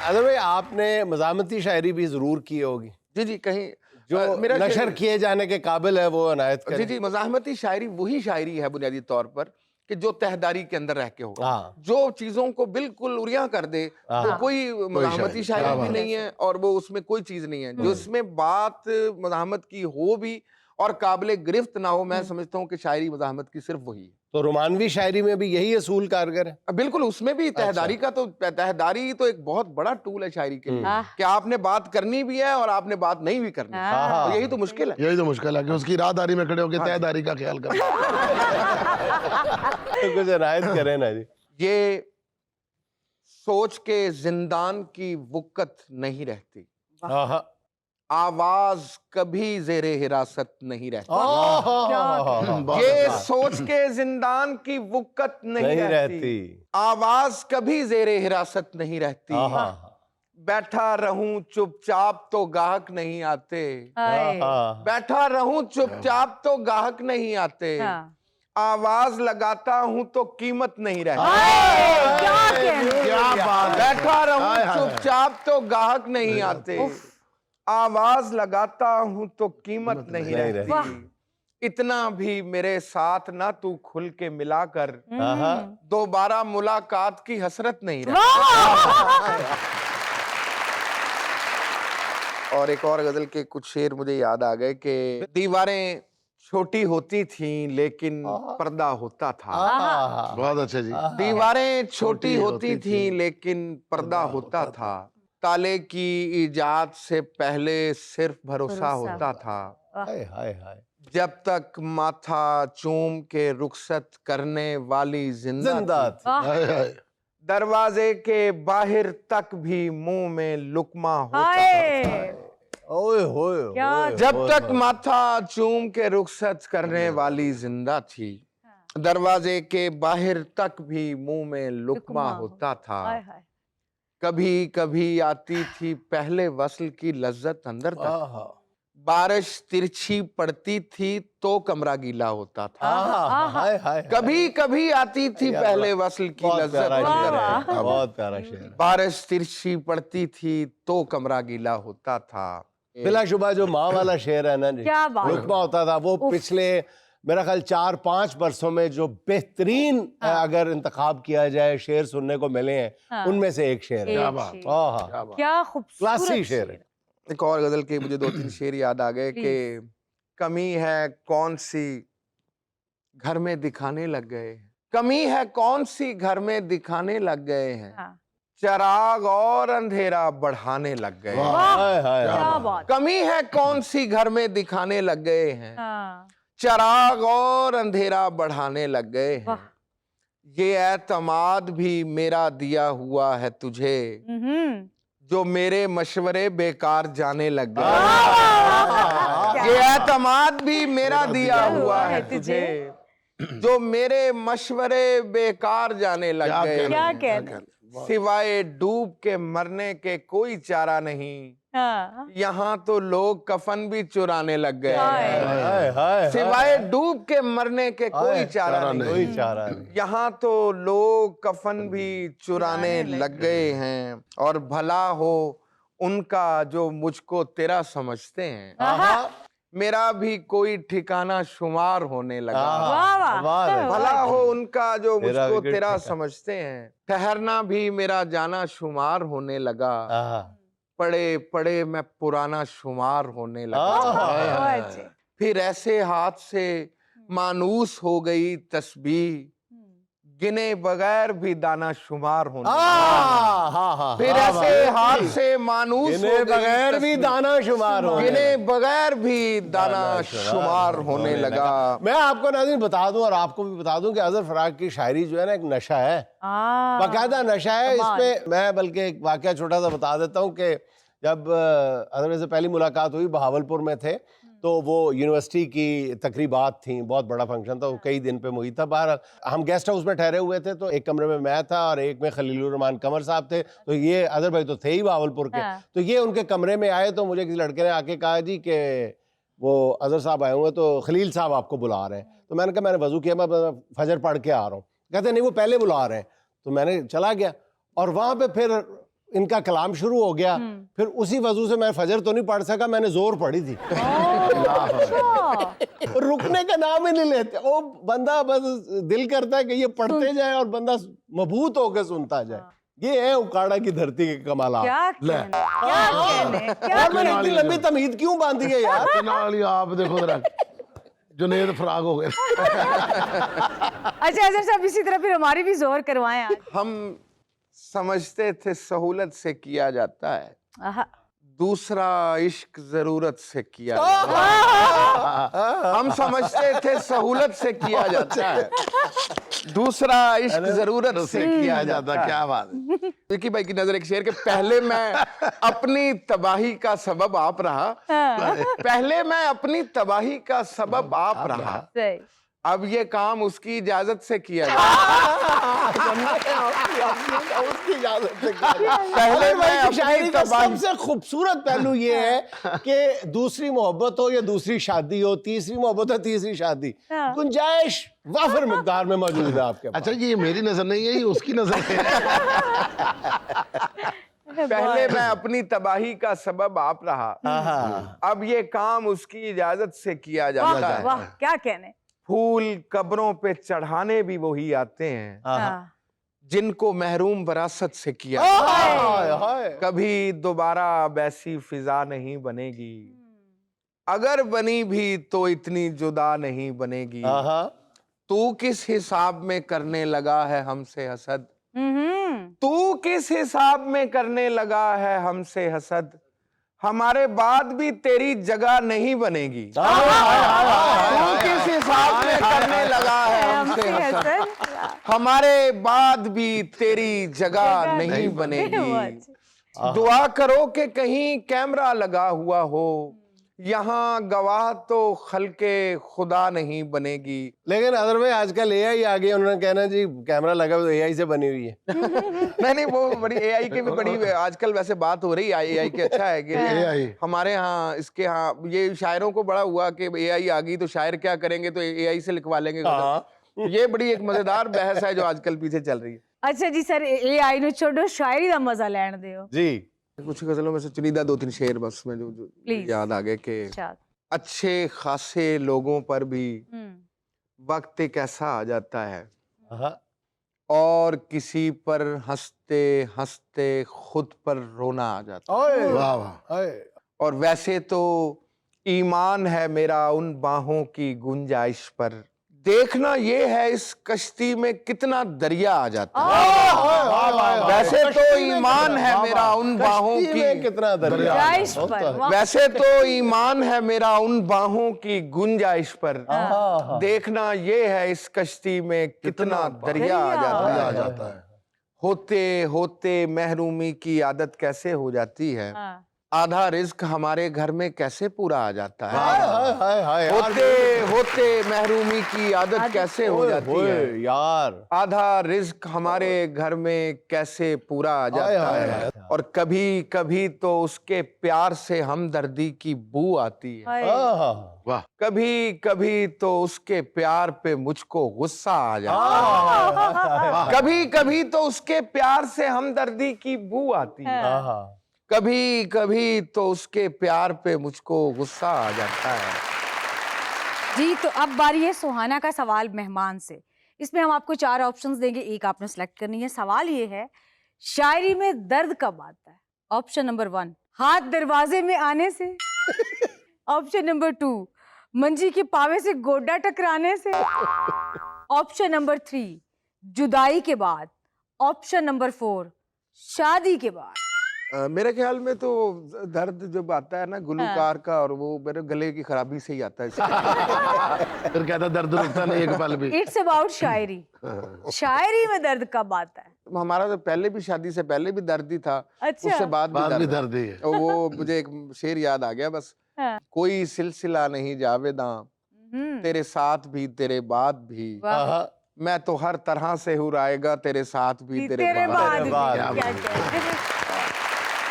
Other भाई आपने मज़ामती शायरी भी ज़रूर की होगी जी जी, कहीं जो मेरा नशर किए जाने के काबिल है, वो अनायत जी करें। जी, मज़ाहमती शायरी वही शायरी है बुनियादी तौर पर कि जो तहदारी के अंदर रह के हो, हाँ जो चीजों को बिल्कुल उरिया कर दे, वो हाँ। कोई मज़ाहमती शायरी, क्या शायरी भी बात नहीं है और वो उसमें कोई चीज नहीं है जो इसमें बात मज़ाहमत की हो भी और काबिल गिरफ्त ना हो। मैं समझता हूँ कि शायरी मज़ाहमत की सिर्फ वही है। तो रोमानवी शायरी में भी यही असूल कारगर है। बिल्कुल, उसमें भी तहदारी का तो तहदारी तो एक बहुत बड़ा टूल है शायरी के लिए कि आपने बात करनी भी है और आपने बात नहीं भी करनी। हाँ। तो यही तो मुश्किल है। यही तो मुश्किल है कि उसकी राहदारी में खड़े होकर तहदारी का ख्याल कर। तो कुछ अनायत करें ना जी। ये सोच के जिंदान की वुक्कत नहीं रहती, हाँ आवाज कभी जेरे हिरासत नहीं रहती। हाँ। ये सोच के जिंदान की वुक्कत नहीं रहती, आवाज कभी जेरे हिरासत नहीं रहती। बैठा रहूं चुपचाप तो गाहक नहीं आते, बैठा रहूं चुपचाप तो गाहक नहीं आते, आवाज लगाता हूं तो कीमत नहीं रहती। क्या बात। बैठा रहूं चुपचाप तो गाहक नहीं आते, आवाज लगाता हूं तो कीमत नहीं रहती। इतना भी मेरे साथ ना तू खुल के मिला कर, दोबारा मुलाकात की हसरत नहीं रहती। और एक और गजल के कुछ शेर मुझे याद आ गए कि दीवारें छोटी होती थीं लेकिन पर्दा होता था। बहुत अच्छे जी। दीवारें छोटी होती थीं लेकिन पर्दा होता था, ताले की इजाद से पहले सिर्फ भरोसा होता था। हाय हाय हाय। जब तक माथा चूम के रुखसत करने वाली जिंदा थी, हाय हाय। दरवाजे के बाहर तक भी मुंह में लुकमा होता था। ओए होए। जब तक माथा चूम के रुखसत करने वाली जिंदा थी, दरवाजे के बाहर तक भी मुंह में लुकमा होता था। कभी कभी आती थी पहले वस्ल की लज्जत अंदर तक, बारिश तिरछी पड़ती थी तो कमरा गीला होता था। कभी कभी आती थी पहले वस्ल की लज्जत अंदर तक, बहुत प्यारा शेर। बारिश तिरछी पड़ती थी तो कमरा गीला होता था। बिलाशुबा जो माँ वाला शेर है ना जी, लुकमा होता था, वो पिछले मेरा ख्याल 4-5 बरसों में जो बेहतरीन अगर इंतखाब किया जाए शेर सुनने को मिले हैं, उनमें से एक शेर है। क्या खूबसूरत क्लासी शेर है। एक और गजल के मुझे 2-3 शेर याद आ गए कि कमी है कौन सी घर में दिखाने लग गए, कमी है कौन सी घर में दिखाने लग गए हैं, चराग और अंधेरा बढ़ाने लग गए। कमी है कौन सी घर में दिखाने लग गए हैं, चराग और अंधेरा बढ़ाने लग गए हैं। ये एतमाद भी मेरा दिया हुआ है तुझे, जो मेरे मशवरे बेकार जाने लग गए। ये एतमाद भी मेरा दिया हुआ है तुझे, जो मेरे मशवरे बेकार जाने लग गए। क्या कहना, सिवाय डूब के मरने के कोई चारा नहीं, यहाँ तो लोग कफन भी चुराने लग गए। सिवाय डूब के मरने के कोई चारा नहीं, यहाँ तो लोग कफन भी चुराने लग गए हैं। और भला हो उनका जो मुझको तेरा समझते हैं, मेरा भी कोई ठिकाना शुमार होने लगा। भला हो उनका जो मुझको तेरा समझते हैं, ठहरना भी मेरा जाना शुमार होने लगा। पड़े पड़े मैं पुराना शुमार होने लगा। फिर ऐसे हाथ से मानूस हो गई तस्बीह, गिने बगैर भी दाना शुमार होने लगा। फिर ऐसे हाथ से मानूस हो गई बगैर भी दाना शुमार हो, गिने बगैर भी दाना शुमार होने लगा। मैं आपको नाज़रीन बता दूं और आपको भी बता दूं कि अज़हर फराक की शायरी जो है ना, एक नशा है, बाकायदा नशा है। इसमें मैं बल्कि एक वाकया छोटा सा बता देता हूँ कि जब अज़हर से पहली मुलाकात हुई, बहावलपुर में थे, तो वो यूनिवर्सिटी की तकरीबात थी, बहुत बड़ा फंक्शन था, वो कई दिन पे मुई था। बहरहाल हम गेस्ट हाउस में ठहरे हुए थे, तो एक कमरे में मैं था और एक में खलीलुर रहमान कंवर साहब थे। तो ये अज़हर भाई तो थे ही बहावलपुर के, तो ये उनके कमरे में आए, तो मुझे किसी लड़के ने आके कहा जी कि वो अज़हर साहब आए हुए, तो खलील साहब आपको बुला रहे हैं। तो मैंने कहा मैंने वज़ू किया, मैं फजर पढ़ के आ रहा हूँ। कहते नहीं वो पहले बुला रहे हैं। तो मैंने चला गया और वहाँ पे फिर इनका कलाम शुरू हो गया, फिर उसी वजू से मैं फजर तो नहीं पढ़ सका, मैंने जोर पढ़ी थी। रुकने का नाम ही नहीं लेते, वो बंदा बस दिल करता है कि ये पढ़ते जाए और बंदा मबहूत होकर सुनता जाए। ये है उकाड़ा की धरती के कमाल। मैंने इतनी लंबी तमीद क्यों बांधी है यार? आप देखो जरा, जुनेद फराग हो गए। अच्छा साहब, इसी तरह फिर हमारी भी जोर करवाएं आज। हम समझते थे सहूलत से किया जाता है, दूसरा इश्क जरूरत से किया जाता है। हम समझते थे सहूलत से किया जाता है, दूसरा इश्क जरूरत से किया जाता है। क्या बात है। विकी भाई की नजर एक शेर के, पहले मैं अपनी तबाही का सबब आप रहा, पहले मैं अपनी तबाही का सबब आप रहा, अब ये काम उसकी इजाजत से किया जाता पहले मैं शायरी का सबसे खूबसूरत पहलू ये है कि दूसरी मोहब्बत हो या दूसरी शादी हो, तीसरी मोहब्बत हो तीसरी शादी, गुंजाइश वाफिर मिकदार में मौजूद है आपके पास। अच्छा, ये मेरी नजर नहीं है, ये उसकी नजर है। पहले मैं अपनी तबाही का सबब आप रहा, अब ये काम उसकी इजाजत से किया जाता है। वाह, क्या कहने। फूल कब्रों पे चढ़ाने भी वही आते हैं जिनको महरूम विरासत से किया। कभी दोबारा वैसी फिजा नहीं बनेगी, अगर बनी भी तो इतनी जुदा नहीं बनेगी। तू किस हिसाब में करने लगा है हमसे हसद, तू किस हिसाब में करने लगा है हमसे हसद, हमारे बाद भी तेरी जगह नहीं बनेगी। तू किस हिसाब में करने लगा है हमसे हसद, हमारे बाद भी तेरी जगह नहीं बनेगी। दुआ करो कि कहीं कैमरा लगा हुआ हो, यहाँ गवाह तो खलके खुदा नहीं बनेगी। लेकिन अदर में आजकल एआई आ गई, उन्होंने कहना जी कैमरा लगा हुआ एआई से बनी हुई है। नहीं, वो बड़ी एआई की भी बड़ी आजकल वैसे बात हो रही है एआई की। अच्छा है कि हमारे यहाँ इसके यहाँ ये शायरों को बड़ा हुआ कि एआई आ गई तो शायर क्या करेंगे, तो एआई से लिखवा लेंगे। ये बड़ी एक मजेदार बहस है जो आजकल पीछे चल रही है। अच्छा जी सर, एआई नु छोड़ो, शायरी का मजा लेने दो जी। कुछ गजलों में से चुनिंदा 2-3 शेर बस में जो याद आ गए कि अच्छे खासे लोगों पर भी वक्त एक ऐसा आ जाता है और किसी पर हंसते हंसते खुद पर रोना आ जाता है। वाह वाह। और वैसे तो ईमान है मेरा उन बाहों की गुंजाइश पर, देखना ये है इस कश्ती में कितना दरिया आ जाता है। वैसे तो ईमान है मेरा उन बाहों की कितना दरिया, वैसे तो ईमान है मेरा उन बाहों की गुंजाइश पर, देखना ये है इस कश्ती में कितना दरिया आ जाता है। होते होते महरूमी की आदत कैसे हो जाती है, आधा रिस्क हमारे घर में कैसे पूरा आ जाता है। होते होते महरूमी की आदत कैसे हो जाती है यार, आधा रिस्क हमारे घर में कैसे पूरा आ जाता है। और कभी कभी तो उसके प्यार से हमदर्दी की बू आती है, वाह। कभी कभी तो उसके प्यार पे मुझको गुस्सा आ जाता है, कभी कभी तो उसके प्यार से हमदर्दी की बू आती है, कभी कभी तो उसके प्यार पे मुझको गुस्सा आ जाता है। जी, तो अब बारी है सुहाना का सवाल मेहमान से। इसमें हम आपको 4 ऑप्शंस देंगे, एक आपने सेलेक्ट करनी है। सवाल ये है, शायरी में दर्द कब आता है? ऑप्शन नंबर 1, हाथ दरवाजे में आने से। ऑप्शन नंबर 2, मंजी के पावे से गोडा टकराने से। ऑप्शन नंबर 3, जुदाई के बाद। ऑप्शन नंबर 4, शादी के बाद। मेरे ख्याल में तो दर्द जब आता है ना गुलूकार का, और वो मेरे गले की खराबी से ही आता है। फिर कहता दर्द रुकता नहीं एक पल भी। इट्स अबाउट शायरी। शायरी में दर्द कब आता है? हमारा तो पहले भी, शादी से पहले भी दर्द ही था। अच्छा। उससे बाद भी दर्द ही है। वो मुझे एक शेर याद आ गया बस। कोई सिलसिला नहीं जावेदा, तेरे साथ भी तेरे बाद भी, मैं तो हर तरह से हुराएगा तेरे साथ भी तेरे बाद भी।